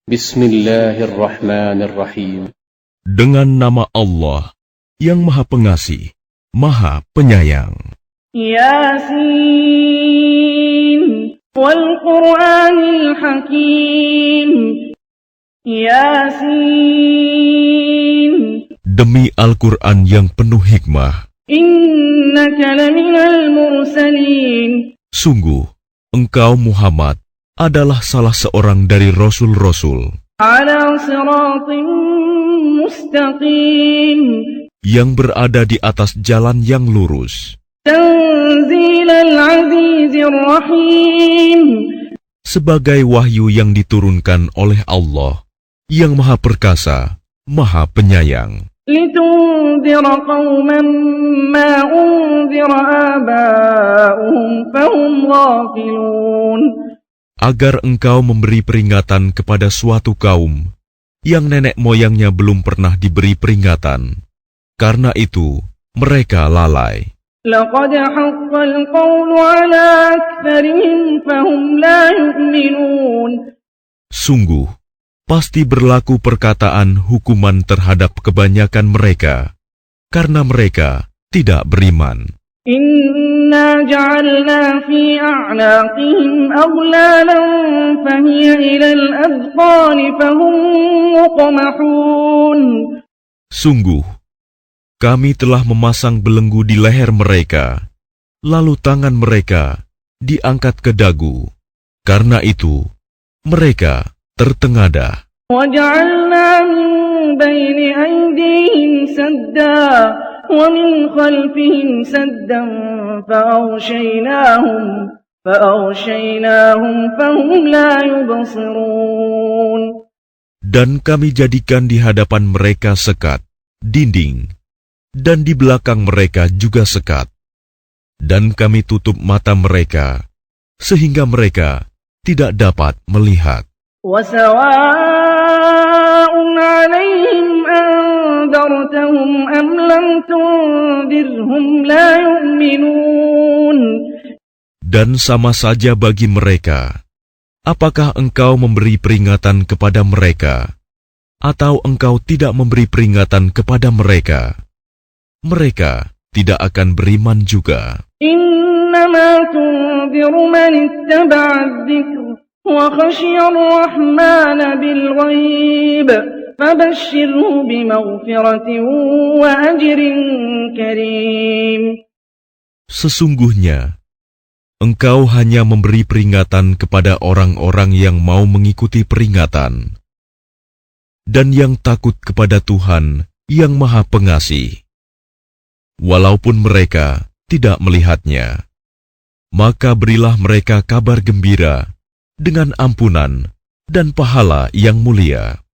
Bismillahirrahmanirrahim. Dengan nama Allah yang Maha Pengasih, Maha Penyayang. Yasin wal Qur'anil Hakim. Yasin. Demi Al-Quran yang penuh hikmah. Innaka laminal mursalin. Sungguh, engkau Muhammad adalah salah seorang dari Rasul-Rasul Ala siratim mustaqim. yang berada di atas jalan yang lurus. Tanzilal azizir rahim. Sebagai wahyu yang diturunkan oleh Allah yang Maha Perkasa, Maha Penyayang. Litundira qawman ma undira aba'uhum fahum ghafilun. Agar engkau memberi peringatan kepada suatu kaum yang nenek moyangnya belum pernah diberi peringatan. Karena itu, mereka lalai. Laqad haqqal qawlu ala aktharihim fahum la yu'minun. Sungguh, Pasti berlaku perkataan hukuman terhadap kebanyakan mereka, karena mereka tidak beriman. Inna ja'alna fi a'naqihim aghlalan fahiya ilal adqani fahum muqmahun. Sungguh, kami telah memasang belenggu di leher mereka, lalu tangan mereka diangkat ke dagu. Karena itu, mereka tertengadah. وَجَعَلْنَا مِنْ بَيْنِ أَيْدِيهِمْ سَدًّا وَمِنْ خَلْفِهِمْ سَدًّا فَأَغْشَيْنَاهُمْ فَهُمْ لَا يُبْصِرُونَ. Dan kami jadikan di hadapan mereka sekat, dinding, dan di belakang mereka juga sekat. Dan kami tutup mata mereka, sehingga mereka tidak dapat melihat. وَسَوَاءٌ عَلَيْهِمْ أَنذَرْتَهُمْ أَمْ لَمْ تُنذِرْهُمْ لَا يُؤْمِنُونَ. Dan sama saja bagi mereka, apakah engkau memberi peringatan kepada mereka, atau engkau tidak memberi peringatan kepada mereka, mereka tidak akan beriman juga. إِنَّمَا تُنذِرُ مَنِ اتَّبَعَ الذِّكْرَ وَخَشِيَ الرَّحْمَنَ بِالْغَيْبِ فَبَشِّرْهُ بِمَغْفِرَةٍ وَأَجْرٍ كَرِيمٍ. Sesungguhnya, engkau hanya memberi peringatan kepada orang-orang yang mau mengikuti peringatan, dan yang takut kepada Tuhan yang Maha Pengasih. Walaupun mereka tidak melihatnya, maka berilah mereka kabar gembira dengan ampunan dan pahala yang mulia.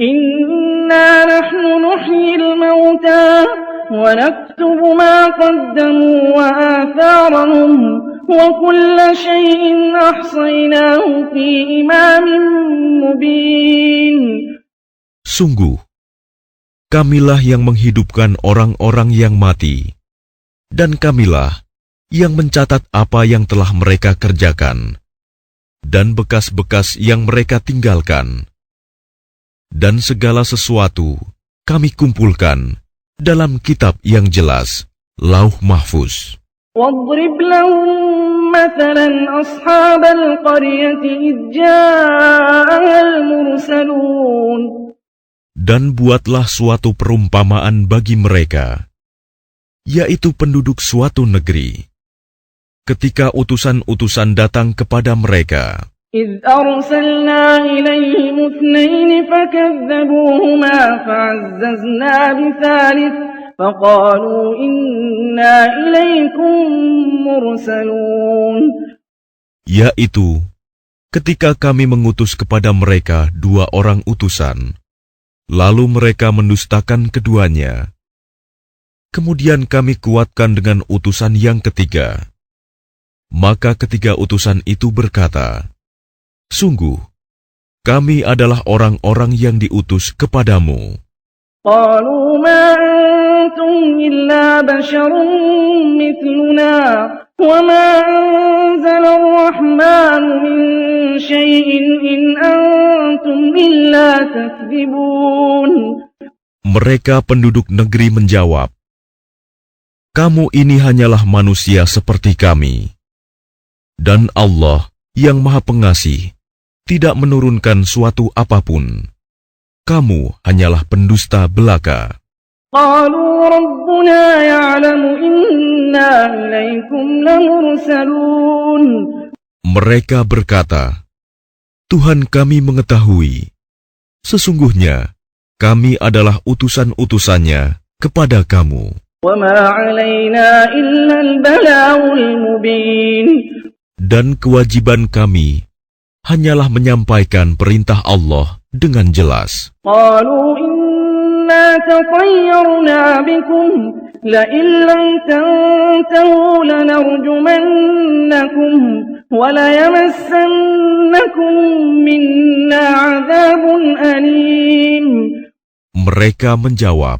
Inna nahnu nuhyil mauta wa naktubu ma qaddamu wa atharahum wa kulla shay'in ahsaynahu fi imamin mubin. Sungguh, kamilah yang menghidupkan orang-orang yang mati, dan kamilah yang mencatat apa yang telah mereka kerjakan, dan bekas-bekas yang mereka tinggalkan. Dan segala sesuatu kami kumpulkan dalam kitab yang jelas, Lauh Mahfuz. وَاضْرِبْ لَهُم مَّثَلًا أَصْحَابَ الْقَرْيَةِ إِذْ جَاءَهَا الْمُرْسَلُونَ. Dan buatlah suatu perumpamaan bagi mereka, yaitu penduduk suatu negeri, ketika utusan-utusan datang kepada mereka. إِذْ أَرْسَلْنَا إِلَيْهِمُ اثْنَيْنِ فَكَذَّبُوهُمَا فَعَزَّزْنَا بِثَالِثٍ فَقَالُوا إِنَّا إِلَيْكُمْ مُرْسَلُونَ. Yaitu, ketika kami mengutus kepada mereka 2 orang utusan, lalu mereka mendustakan keduanya. Kemudian kami kuatkan dengan utusan yang ketiga. Maka ketiga utusan itu berkata, sungguh, kami adalah orang-orang yang diutus kepadamu. قالوا ما أنتم إلا بشر مثلنا وما أنزل الرحمن من شيء إن أنتم إلا تكذبون. Mereka penduduk negeri menjawab, "Kamu ini hanyalah manusia seperti kami. Dan Allah yang Maha Pengasih tidak menurunkan suatu apapun. Kamu hanyalah pendusta belaka." قالوا ربنا يعلم إنا إليكم لمرسلون. Mereka berkata, "Tuhan kami mengetahui, sesungguhnya kami adalah utusan-utusannya kepada kamu. وما علينا إلا البلاغ المبين. Dan kewajiban kami hanyalah menyampaikan perintah Allah dengan jelas." قالوا إنا تطيرنا بكم لئن لم تنتهوا لنرجمنكم وليمسنكم منا عذاب أليم. Mereka menjawab,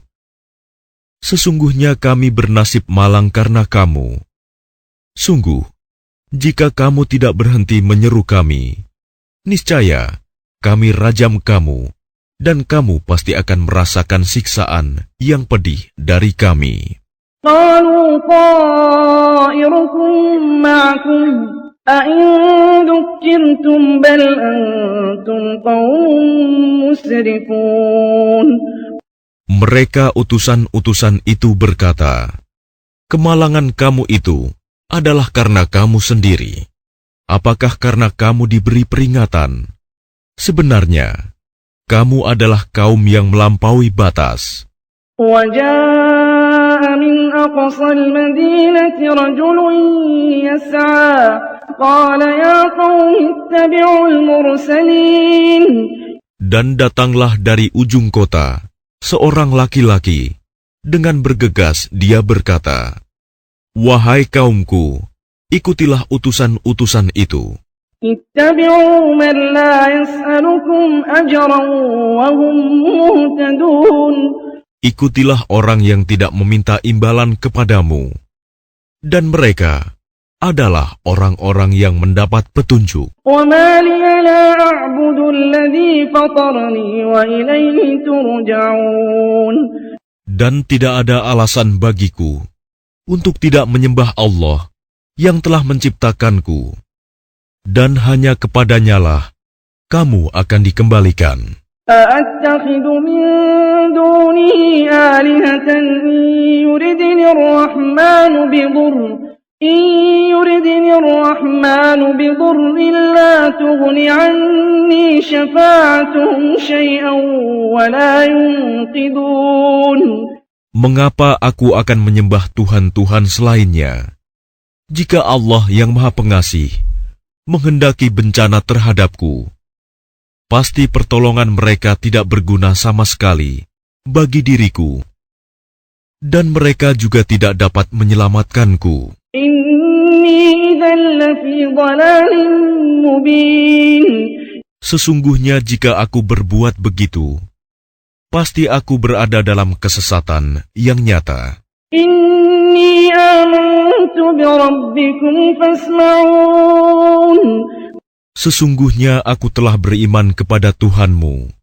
"Sesungguhnya kami bernasib malang karena kamu. Sungguh, jika kamu tidak berhenti menyeru kami, niscaya kami rajam kamu, dan kamu pasti akan merasakan siksaan yang pedih dari kami." قالوا طائركم معكم أئن ذكرتم بل أنتم قوم مسرفون. Mereka utusan-utusan itu berkata, "Kemalangan kamu itu adalah karena kamu sendiri. Apakah karena kamu diberi peringatan? Sebenarnya, kamu adalah kaum yang melampaui batas." وجاء من أقصى المدينة رجل يسعى قال يا قوم اتبعوا المرسلين. Dan datanglah dari ujung kota seorang laki-laki. Dengan bergegas dia berkata, "Wahai kaumku, ikutilah utusan-utusan itu. اتبعوا من لا يسألكم أجرا وهم مهتدون. Ikutilah orang yang tidak meminta imbalan kepadamu, dan mereka adalah orang-orang yang mendapat petunjuk." وما لي لا أعبد الذي فطرني وإليه ترجعون. Dan tidak ada alasan bagiku untuk tidak menyembah Allah yang telah menciptakanku, dan hanya kepadanyalah kamu akan dikembalikan. أأتخذ من دونه آلهة إن يردني الرحمن بضر لا تغن عني شفاعتهم شيئا ولا ينقذون. Mengapa aku akan menyembah Tuhan-Tuhan selainnya? Jika Allah yang Maha Pengasih menghendaki bencana terhadapku, pasti pertolongan mereka tidak berguna sama sekali bagi diriku, dan mereka juga tidak dapat menyelamatkanku. Inni idzan lafi dhalalin mubin. Sesungguhnya jika aku berbuat begitu, pasti aku berada dalam kesesatan yang nyata. Inni amantu bi rabbikum fasma'un. Sesungguhnya aku telah beriman kepada Tuhanmu,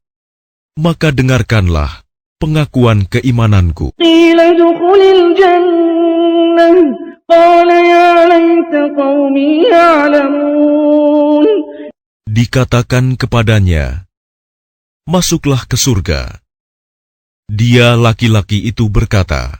maka dengarkanlah pengakuan keimananku. Qila dukhulil jannah, qala ya laita qaumi ya'lamun. Dikatakan kepadanya, masuklah ke surga. Dia laki-laki itu berkata,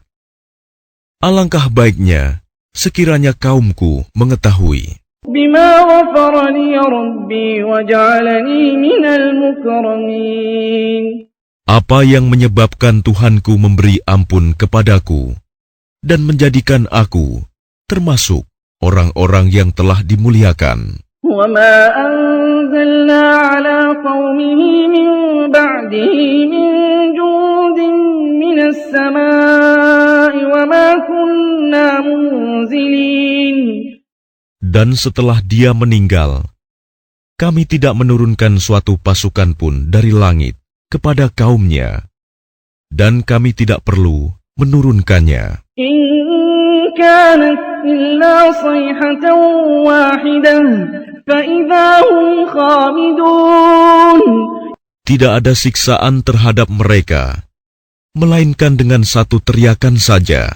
alangkah baiknya sekiranya kaumku mengetahui. Bima ghafara li rabbi wa ja'alani minal mukramin. Apa yang menyebabkan Tuhanku memberi ampun kepadaku dan menjadikan aku termasuk orang-orang yang telah dimuliakan. Wa ma anzalna ala qaumihi min ba'dihi min jundin minas samaa'i wa ma kunna munzilin. Dan setelah dia meninggal, kami tidak menurunkan suatu pasukan pun dari langit kepada kaumnya, dan kami tidak perlu menurunkannya. In كانت إلا صيحة واحدة فإذا هم خامدون. Tidak ada siksaan terhadap mereka, melainkan dengan satu teriakan saja.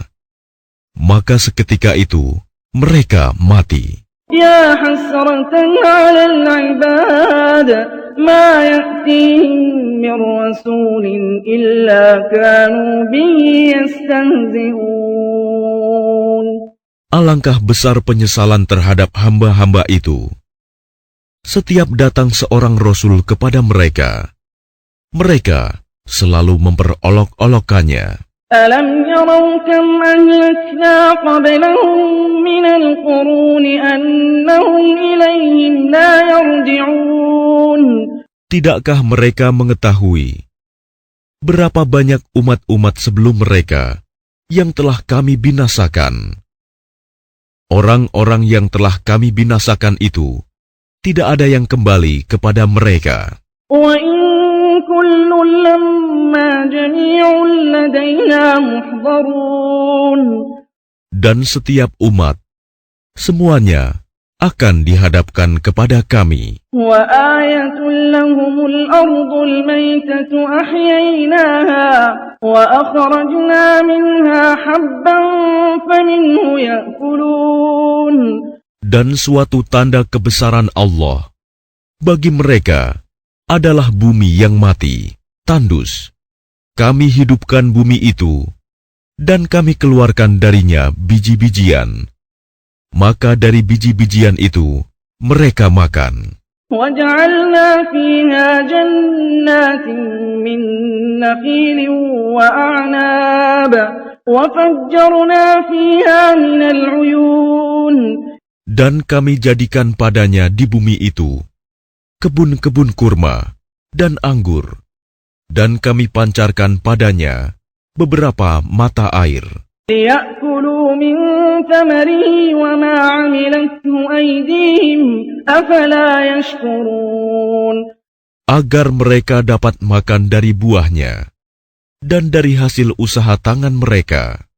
Maka seketika itu, mereka mati. Ya hasratan 'alal 'ibad ma ya'tihim min rasulin illa kanu bihi yastahzi'un. Alangkah besar penyesalan terhadap hamba-hamba itu. Setiap datang seorang rasul kepada mereka, mereka selalu memperolok-olokkannya. Alam yarau kam ahlakna qablahum minal quruni annahum ilayhim la yarji'un. Tidakkah mereka mengetahui berapa banyak umat-umat sebelum mereka yang telah kami binasakan? Orang-orang yang telah kami binasakan itu tidak ada yang kembali kepada mereka. Wa in kullun lamma jami'un ladaina muhdharun. Dan setiap umat, semuanya akan dihadapkan kepada kami. Wa ayatul lahumul ardul maytatu ahyaynaha wa akhrajna minha habban faminhu ya'kulun. Dan suatu tanda kebesaran Allah bagi mereka adalah bumi yang mati, tandus. Kami hidupkan bumi itu, dan kami keluarkan darinya biji-bijian. Maka dari biji-bijian itu, mereka makan. وَجَعَلْنَا فِيهَا جَنَّاتٍ مِّن نَّخِيلٍ وَأَعْنَابٍ وَفَجَّرْنَا فِيهَا مِنَ الْعُيُونِ. Dan kami jadikan padanya di bumi itu kebun-kebun kurma dan anggur, dan kami pancarkan padanya beberapa mata air. لِيَأْكُلُوا مِن ثَمَرِهِ وَمَا عَمِلَتْهُ أَيْدِيهِمْ أَفَلَا يَشْكُرُونَ. Agar mereka dapat makan dari buahnya dan dari hasil usaha tangan mereka,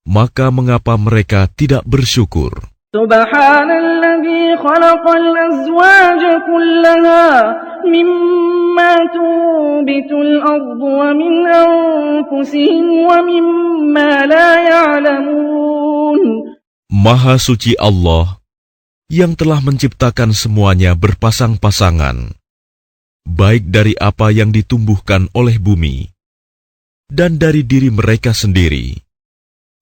maka mengapa mereka tidak bersyukur? Subhanalladzi khalaqal azwaja kullaha mimma tunbitul ardu wa min anfusihim wa mimma la ya'lamun. Maha suci Allah yang telah menciptakan semuanya berpasang-pasangan, baik dari apa yang ditumbuhkan oleh bumi dan dari diri mereka sendiri,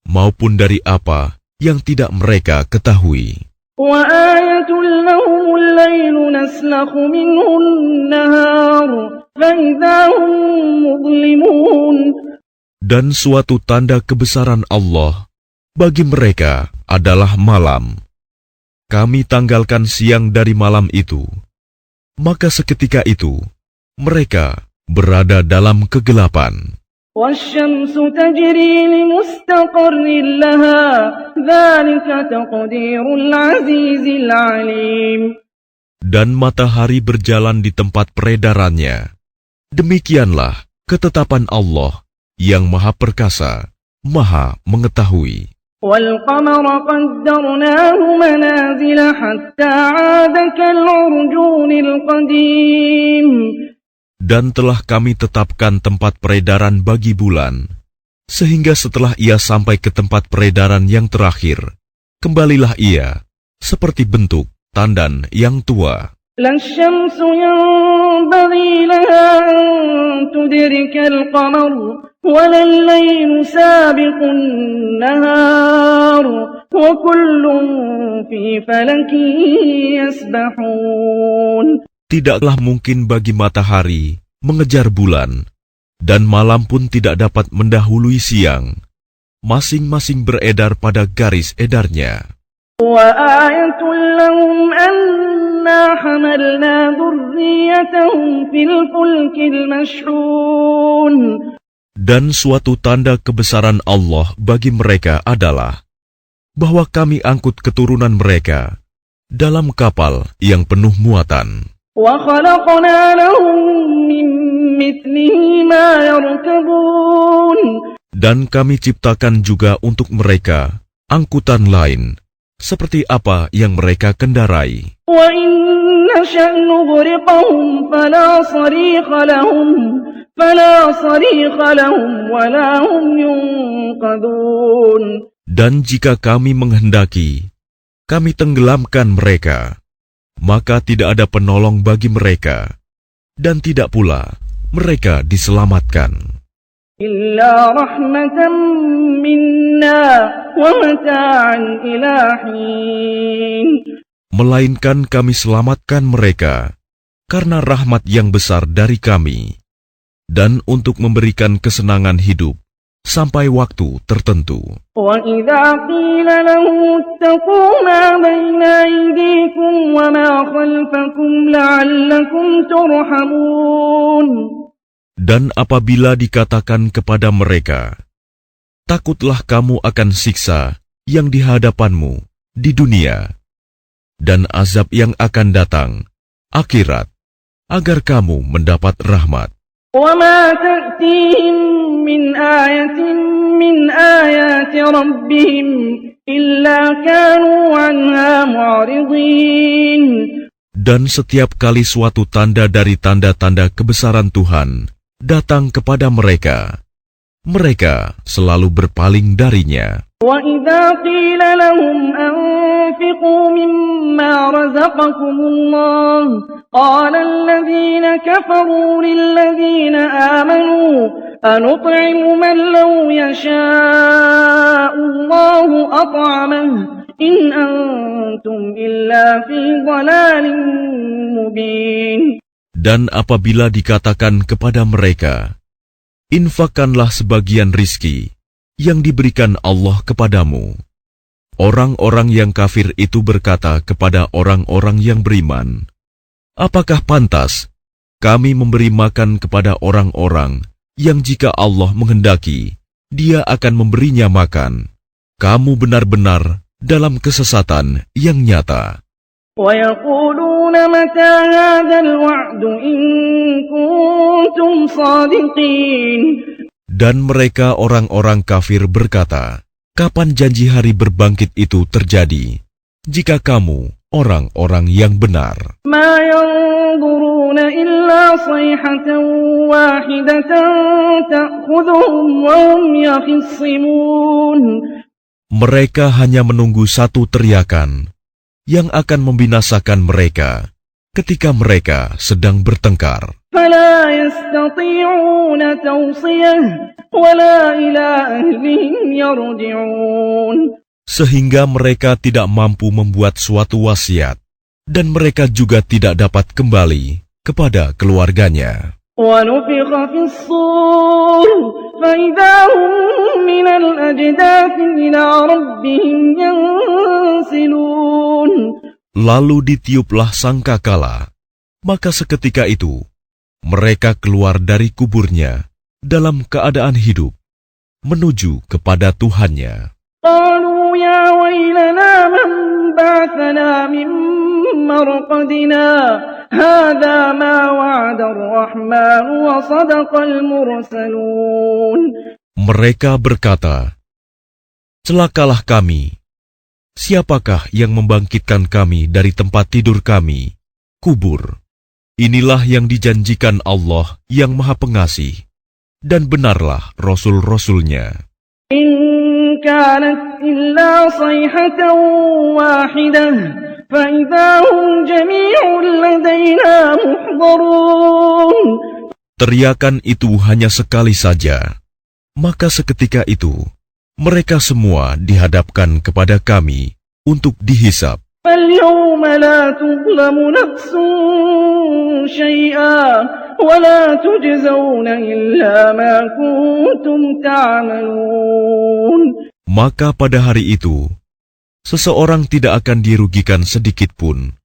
maupun dari apa yang tidak mereka ketahui. وَآيَةٌ لَهُمُ اللَّيْلُ نَسْلَخُ مِنْهُ النَّهَارَ فَإِذَا هُمْ مُظْلِمُونَ. Dan suatu tanda kebesaran Allah bagi mereka adalah malam. Kami tanggalkan siang dari malam itu, maka seketika itu mereka berada dalam kegelapan. وَالشَّمْسُ تَجْرِي لِمُسْتَقَرٍّ لَهَا ذَلِكَ تَقْدِيرُ الْعَزِيزِ الْعَلِيمِ. Dan matahari berjalan di tempat peredarannya. Demikianlah ketetapan Allah yang Maha Perkasa, Maha Mengetahui. وَالْقَمَرَ قَدَّرْنَاهُ مَنَازِلَ حَتَّى عَادَ كَالْعُرْجُونِ الْقَدِيمِ. Dan telah kami tetapkan tempat peredaran bagi bulan, sehingga setelah ia sampai ke tempat peredaran yang terakhir, kembalilah ia seperti bentuk tandan yang tua. لَا الشَّمْسُ يَنبَغِي لَهَا أَن تُدْرِكَ الْقَمَرَ وَلَا اللَّيْلُ سَابِقُ النَّهَارِ وَكُلٌّ فِي فَلَكٍ يَسْبَحُونَ. Tidaklah mungkin bagi matahari mengejar bulan, dan malam pun tidak dapat mendahului siang. Masing-masing beredar pada garis edarnya. وَآيَةٌ لَهُمْ أَنَّا حَمَلْنَا ذُرِّيَّتَهُمْ فِي الْفُلْكِ الْمَشْحُونِ. Dan suatu tanda kebesaran Allah bagi mereka adalah bahwa kami angkut keturunan mereka dalam kapal yang penuh muatan. وَخَلَقْنَا لَهُم مِّن مِّثْلِهِ مَا يَرْكَبُونَ. Dan kami ciptakan juga untuk mereka angkutan lain, seperti apa yang mereka kendarai. وإن نشأ نغرقهم فلا صريخ لهم ولا هم ينقذون. Dan jika kami menghendaki, kami tenggelamkan mereka, maka tidak ada penolong bagi mereka, dan tidak pula mereka diselamatkan. إلا رحمة منا ومتاعا إلى حين. Melainkan kami selamatkan mereka karena rahmat yang besar dari kami, dan untuk memberikan kesenangan hidup sampai waktu tertentu. وَإِذَا قِيلَ لَهُمُ اتَّقُوا مَا بَيْنَ أَيْدِيكُمْ وَمَا خَلْفَكُمْ لَعَلَّكُمْ تُرْحَمُونَ. Dan apabila dikatakan kepada mereka, takutlah kamu akan siksa yang di hadapanmu di dunia, dan azab yang akan datang, akhirat, agar kamu mendapat rahmat. وَمَا تَأْتِيهِمْ مِنْ آيَةٍ مِنْ آيَاتِ رَبِّهِمْ إِلَّا كَانُوا عَنْهَا مُعْرِضِينَ. Dan setiap kali suatu tanda dari tanda-tanda kebesaran Tuhan datang kepada mereka, mereka selalu berpaling darinya. وَإِذَا قِيلَ لَهُمْ أَنفِقُوا مِمَّا رَزَقَكُمُ اللَّهُ قَالَ الَّذِينَ كَفَرُوا لِلَّذِينَ آمَنُوا أَنُطْعِمُ مَنْ لَوْ يَشَاءُ اللَّهُ أَطْعَمَهُ إِنْ أَنْتُمْ إِلَّا فِي ضَلَالٍ مُبِينٍ. Dan apabila dikatakan kepada mereka, infakkanlah sebagian rizki yang diberikan Allah kepadamu. Orang-orang yang kafir itu berkata kepada orang-orang yang beriman, apakah pantas kami memberi makan kepada orang-orang yang jika Allah menghendaki, Dia akan memberinya makan? Kamu benar-benar dalam kesesatan yang nyata. وَيَقُولُونَ مَتَى هَذَا الْوَعْدُ إِن كُنتُمْ صَادِقِينَ. Dan mereka orang-orang kafir berkata, kapan janji hari berbangkit itu terjadi, jika kamu orang-orang yang benar? مَا يَنظُرُونَ إِلَّا صَيْحَةً وَاحِدَةً تَأْخُذُهُمْ وَهُمْ يَخِصِّمُونَ. Mereka hanya menunggu satu teriakan yang akan membinasakan mereka ketika mereka sedang bertengkar. فَلَا يَسْتَطِيعُونَ تَوْصِيَةً وَلَا إِلَىٰ أَهْلِهِمْ يَرْجِعُونَ. Sehingga mereka tidak mampu membuat suatu wasiat, dan mereka juga tidak dapat kembali kepada keluarganya. وَنُفِخَ فِي الصُّورِ فَإِذَا هُم مِّنَ الْأَجْدَاثِ إِلَىٰ رَبِّهِمْ يَنسِلُونَ. Lalu ditiuplah sangkakala, maka seketika itu mereka keluar dari kuburnya dalam keadaan hidup, menuju kepada Tuhannya. قَالُوا يَا وَيْلَنَا مَنْ بَعَثَنَا مِن مَّرْقَدِنَا هَٰذَا مَا وَعَدَ الرَّحْمَٰنُ وَصَدَقَ الْمُرْسَلُونَ. Mereka berkata, celakalah kami. Siapakah yang membangkitkan kami dari tempat tidur kami, kubur? Inilah yang dijanjikan Allah yang Maha Pengasih, dan benarlah Rasul-Rasulnya. إِن كَانَتْ إِلَّا صَيْحَةً وَاحِدَةً فَإِذَا هُمْ جَمِيعٌ لَدَيْنَا مُحْضَرُونَ. Teriakan itu hanya sekali saja, maka seketika itu mereka semua dihadapkan kepada kami untuk dihisap. فَالْيَوْمَ لَا تُظْلَمُ نَفْسٌ شَيْئًا وَلَا تُجْزَوْنَ إِلَّا مَا كُنتُمْ تَعْمَلُونَ. Maka pada hari itu, seseorang tidak akan dirugikan sedikit pun,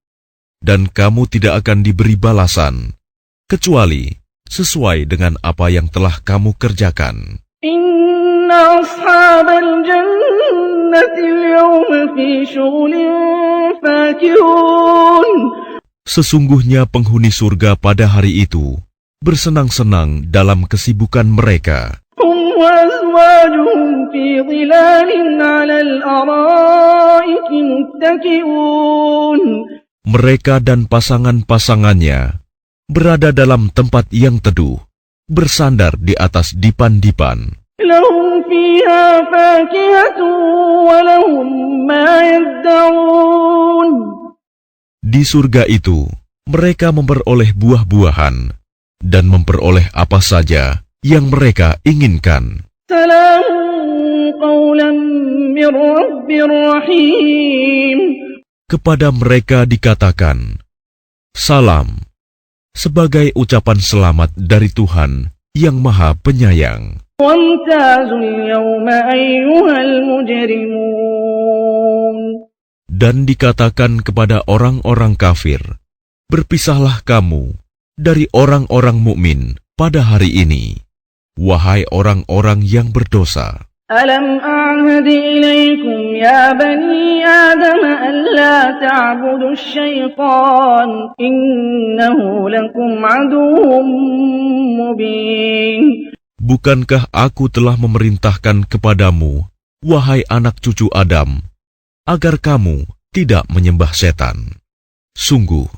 dan kamu tidak akan diberi balasan, kecuali sesuai dengan apa yang telah kamu kerjakan. إِنَّ أَصْحَابَ الْجَنَّةِ الْيَوْمَ فِي شُغُلٍ فَاكِهُونَ. Sesungguhnya penghuni surga pada hari itu bersenang-senang dalam kesibukan mereka. هُمْ وأزواجهم في ظلال على الأرائك متكئون. Mereka dan pasangan-pasangannya berada dalam tempat yang teduh, bersandar di atas dipan-dipan. لهم فيها فاكهة ولهم ما يدعون. Di surga itu, mereka memperoleh buah-buahan dan memperoleh apa saja yang mereka inginkan. سلام قولا من رب رحيم. Kepada mereka dikatakan, salam, sebagai ucapan selamat dari Tuhan yang Maha Penyayang. وامتازوا اليوم أيها المجرمون. Dan dikatakan kepada orang-orang kafir, berpisahlah kamu dari orang-orang mukmin pada hari ini, wahai orang-orang yang berdosa. ألم أعهد إليكم يا بني آدم ألا تعبدوا الشيطان إنه لكم عدو مبين. Bukankah aku telah memerintahkan kepadamu, wahai anak cucu Adam, agar kamu tidak menyembah setan? Sungguh,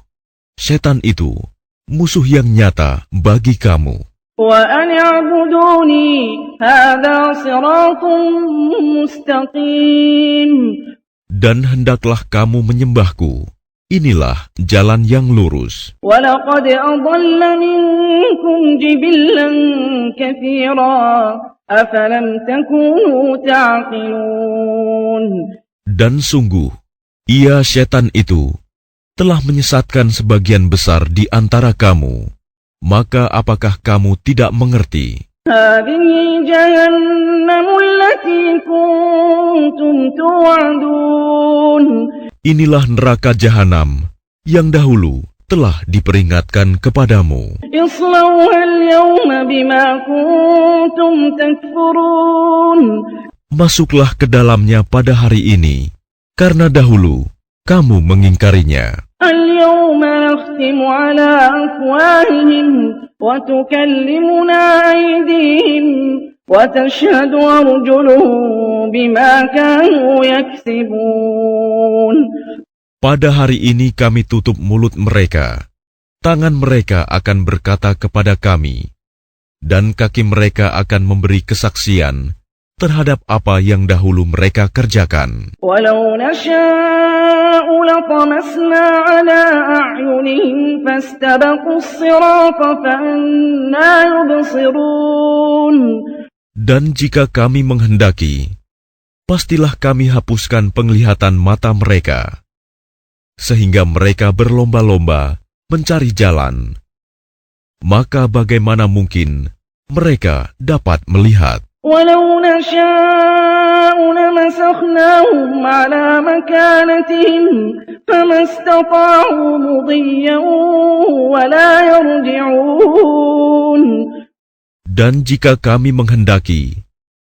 setan itu musuh yang nyata bagi kamu. وأن اعبدوني هذا صراط مستقيم. Dan hendaklah kamu menyembahku. Inilah jalan yang lurus. وَلَقَدْ أَضَلَّ مِنكُمْ جِبِلًّا كَثِيرًا أَفَلَمْ تَكُونُوا تَعْقِلُونَ. Dan sungguh, ia setan itu telah menyesatkan sebagian besar di antara kamu. Maka apakah kamu tidak mengerti? هَٰذِهِ جَهَنَّمُ الَّتِي كُنتُمْ تُوعَدُونَ. Inilah neraka jahanam yang dahulu telah diperingatkan kepadamu. اصْلَوْهَا الْيَوْمَ بِمَا كُنتُمْ تَكْفُرُونَ. Masuklah ke dalamnya pada hari ini, karena dahulu kamu mengingkarinya. اليوم نختم على أفواههم وتكلمنا أيديهم وتشهد أرجلهم بما كانوا يكسبون. Pada hari ini kami tutup mulut mereka, tangan mereka akan berkata kepada kami, dan kaki mereka akan memberi kesaksian terhadap apa yang dahulu mereka kerjakan. ولو نشاء لطمسنا على أعينهم فاستبقوا الصراط فأنى يبصرون. Dan jika kami menghendaki, pastilah kami hapuskan penglihatan mata mereka, sehingga mereka berlomba-lomba mencari jalan. Maka bagaimana mungkin mereka dapat melihat? ولو نشاء لمسخناهم على مكانتهم فما استطاعوا مضيا ولا يرجعون. Dan jika kami menghendaki,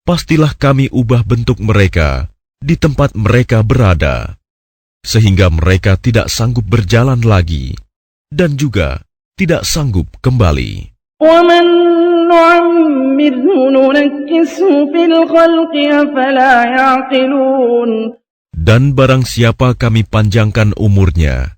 pastilah kami ubah bentuk mereka di tempat mereka berada, sehingga mereka tidak sanggup berjalan lagi, dan juga tidak sanggup kembali. ومن نعمره ننكسه في الخلق أفلا يعقلون. Dan barang siapa kami panjangkan umurnya,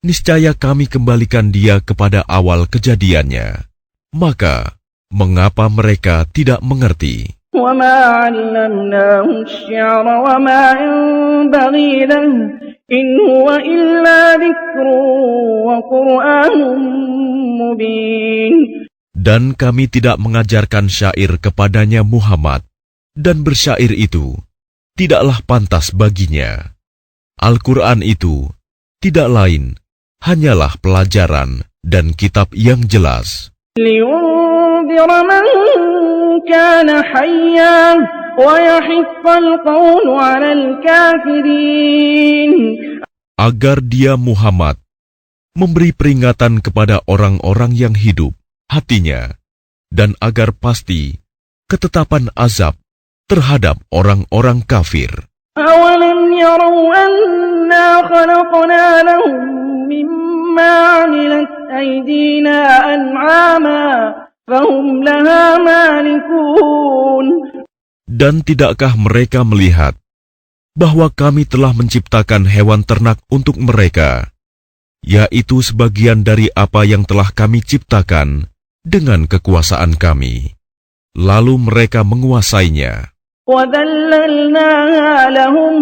niscaya kami kembalikan dia kepada awal kejadiannya. Maka, mengapa mereka tidak mengerti? وما علمناه الشعر وما ينبغي له إن هو إلا ذكر وقرآن مبين. Dan kami tidak mengajarkan syair kepadanya Muhammad, dan bersyair itu tidaklah pantas baginya. Al-Quran itu tidak lain, hanyalah pelajaran dan kitab yang jelas. لينذر من كان حيا ويحق القول على الكافرين. Agar dia Muhammad memberi peringatan kepada orang-orang yang hidup hatinya, dan agar pasti ketetapan azab terhadap orang-orang kafir. أولم يروا أنا خلقنا لهم مما عملت أيدينا أنعاما فهم لها مالكون. Dan tidakkah mereka melihat bahwa kami telah menciptakan hewan ternak untuk mereka, yaitu sebagian dari apa yang telah kami ciptakan dengan kekuasaan kami, lalu mereka menguasainya. وَذَلَّلْنَاهَا لَهُمْ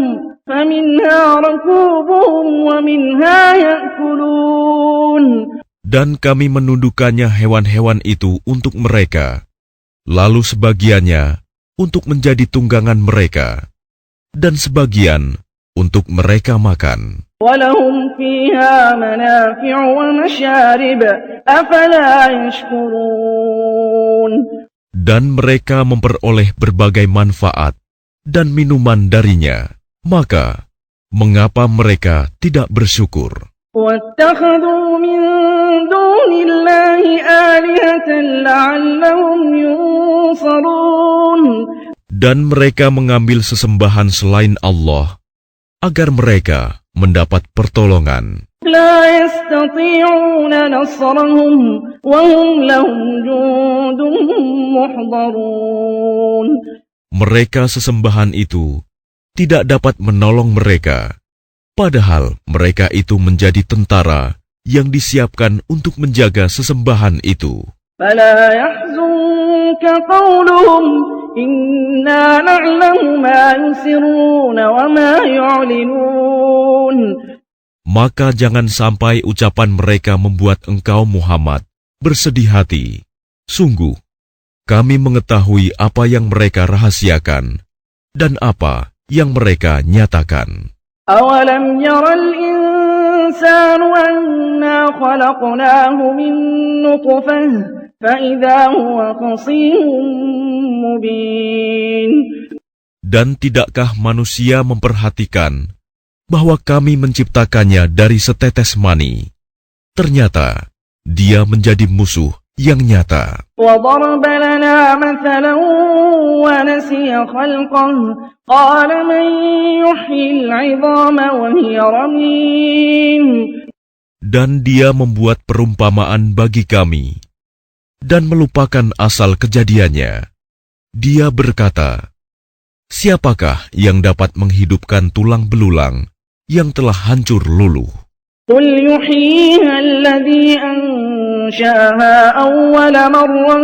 فَمِنْهَا رَكُوبُهُمْ وَمِنْهَا يَأْكُلُونَ. Dan kami menundukkannya hewan-hewan itu untuk mereka, lalu sebagiannya untuk menjadi tunggangan mereka, dan sebagian untuk mereka makan. وَلَهُمْ فِيهَا مَنَافِعُ وَمَشَارِبُ أَفَلَا يَشْكُرُونَ. Dan mereka memperoleh berbagai manfaat dan minuman darinya, maka mengapa mereka tidak bersyukur? وَاتَّخَذُوا مِن دُونِ اللَّهِ آلِهَةً لَعَلَّهُمْ يُنصَرُونَ. Dan mereka mengambil sesembahan selain Allah, agar mereka mendapat pertolongan. لَا يَسْتَطِيعُونَ نَصْرَهُمْ وَهُمْ لَهُمْ جُندٌ مُحْضَرُونَ. Mereka sesembahan itu tidak dapat menolong mereka, padahal mereka itu menjadi tentara yang disiapkan untuk menjaga sesembahan itu. فَلَا يَحْزُنكَ قَوْلُهُمْ إِنَّا نَعْلَمُ مَا يُسِرُّونَ وَمَا يُعْلِنُونَ. Maka jangan sampai ucapan mereka membuat engkau Muhammad bersedih hati. Sungguh, kami mengetahui apa yang mereka rahasiakan dan apa yang mereka nyatakan. أَوَلَمْ يَرَ الْإِنسَانُ أَنَّا خَلَقْنَاهُ مِن نُّطْفَةٍ فَإِذَا هُوَ خَصِيمٌ مُّبِينٌ. Dan tidakkah manusia memperhatikan bahwa kami menciptakannya dari setetes mani? Ternyata dia menjadi musuh yang nyata. وَضَرَبَ لَنَا مَثَلًا وَنَسِيَ خَلْقَهُ قَالَ مَن يُحْيِي الْعِظَامَ وَهِيَ رَمِيمٌ. Dan dia membuat perumpamaan bagi kami dan melupakan asal kejadiannya. Dia berkata, siapakah yang dapat menghidupkan tulang belulang yang telah hancur luluh? قُلْ يُحْيِيهَا الَّذِي أَنشَأَهَا أَوَّلَ مَرَّةٍ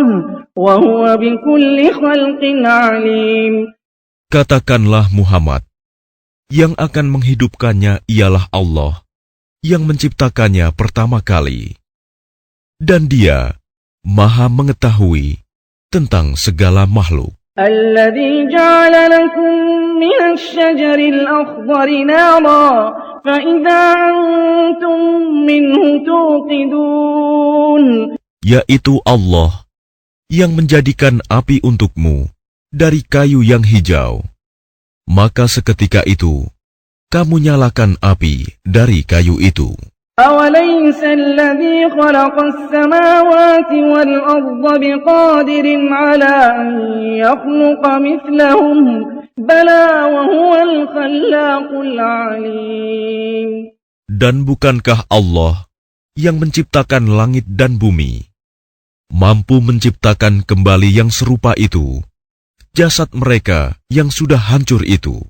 وَهُوَ بِكُلِّ خَلْقٍ عَلِيمٌ. Katakanlah Muhammad, yang akan menghidupkannya ialah Allah yang menciptakannya pertama kali. Dan dia Maha mengetahui tentang segala makhluk. الَّذِي جَعَلَ لَكُم مِّنَ الشَّجَرِ الْأَخْضَرِ نَارًا فَإِذَا أَنتُم مِّنْهُ تُوقِدُونَ. Yaitu Allah yang menjadikan api untukmu dari kayu yang hijau. Maka seketika itu, kamu nyalakan api dari kayu itu. أَوَلَيْسَ الَّذِي خَلَقَ السَّمَاوَاتِ وَالْأَرْضَ بِقَادِرٍ عَلَىٰ أَن يَخْلُقَ مِثْلَهُم بَلَىٰ وَهُوَ الْخَلَّاقُ الْعَلِيمُ. Dan bukankah Allah yang menciptakan langit dan bumi, mampu menciptakan kembali yang serupa itu, jasad mereka yang sudah hancur itu?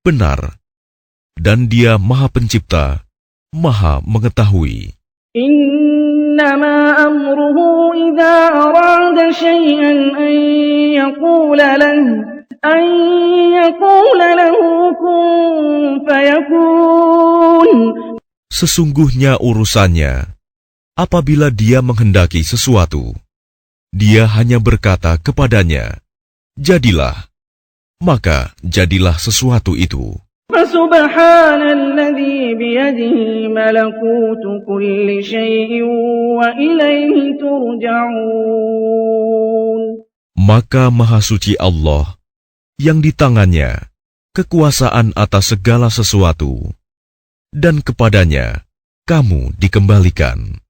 Benar, dan Dia Maha Pencipta, Maha Mengetahui. إِنَّمَا أَمْرُهُ إِذَا أَرَادَ شَيْئًا أَن يَقُولَ لَهُ كُن فَيَكُونُ. Sesungguhnya urusannya, apabila Dia menghendaki sesuatu, Dia hanya berkata kepadanya, jadilah, maka jadilah sesuatu itu. فَسُبْحَانَ الَّذِي بِيَدِهِ مَلَكُوتُ كُلِّ شَيْءٍ وَإِلَيْهِ تُرْجَعُونَ. Maka Maha Suci Allah, yang di tangannya kekuasaan atas segala sesuatu, dan kepadanya kamu dikembalikan.